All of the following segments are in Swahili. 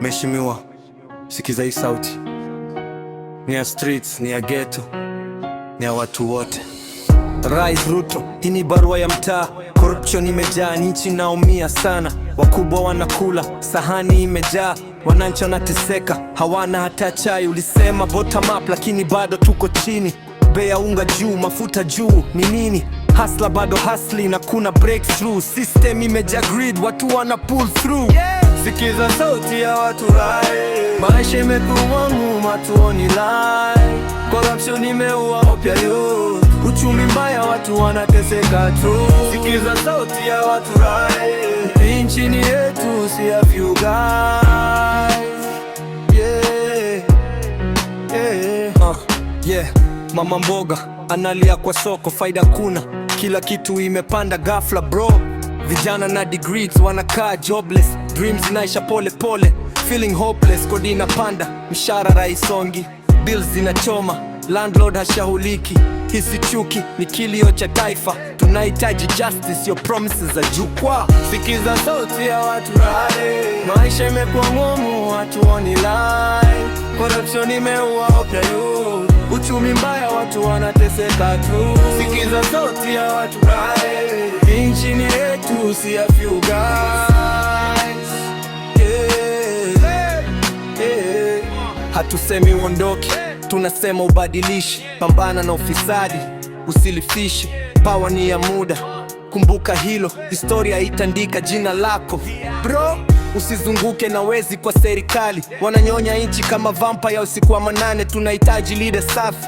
Mheshimiwa, sikiza hii sauti. Ni ya streets, ni ya ghetto, ni ya watu wote. Rais Ruto, hii ni barua ya mtaa. Corruption imejaa, nchi naumia sana. Wakubwa wanakula, sahani imejaa. Wananchi wanateseka, hawana hata chai. Ulisema bottom up, lakini bado tuko chini. Bei ya unga juu, mafuta juu, ni nini? Hustler bado hustling na kuna breakthrough. System imejaa greed, watu wana pull through. Sikiza sauti ya watu rai. Maisha imekuwa ngumu, hatuoni light. Corruption imeua upya youth. Uchumi mbaya, watu wanateseka tu. Sikiza sauti ya watu rai. Nchi ni yetu, si ya few guys. Mama mboga analia kwa soko, faida kuna. Kila kitu imepanda ghafla bro. Vijana na degrees wanakaa jobless. Dreams naisha pole pole, feeling hopeless. Kodi inapanda, mshahara haisongi. Bills zinachoma, landlord hashahuliki. Hisi chuki ni kilio cha taifa. Tunahitaji justice, your promises za jukwaa. Sikiza sauti ya watu rai. Maisha imekuwa ngumu, hatuoni light. Corruption imeua upya youth. Uchumi mbaya, watu wanateseka tu. Sikiza sauti ya watu rai. Nchi ni yetu, si ya few guys. Hatusemi uondoke, tunasema ubadilishi. Pambana na ufisadi, usilifishe. Power ni ya muda, kumbuka hilo. Historia itandika jina lako bro. Usizunguke na wezi kwa serikali. Wananyonya nchi kama vampire usiku wa manane. Tunahitaji leader safi,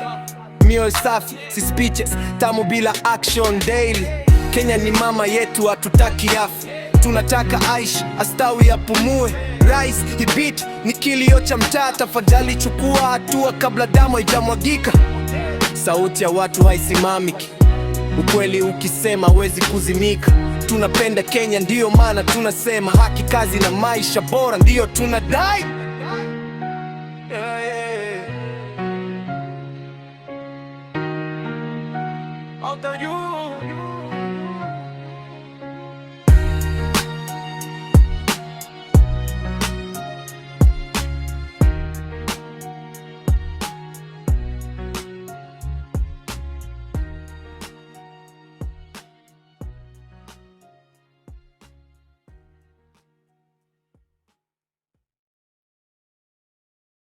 mioyo safi, si speeches tamu bila action daily. Kenya ni mama yetu, hatutaki afi. Tunataka aishi, astawi apumue. Rais, hii beat ni kilio cha mtaa. Tafadhali chukua hatua kabla damu haijamwagika. Sauti ya watu haisimamiki. Ukweli ukisema hawezi kuzimika. Tunapenda Kenya, ndiyo maana tunasema haki, kazi na maisha bora ndiyo tunadai. Out of you.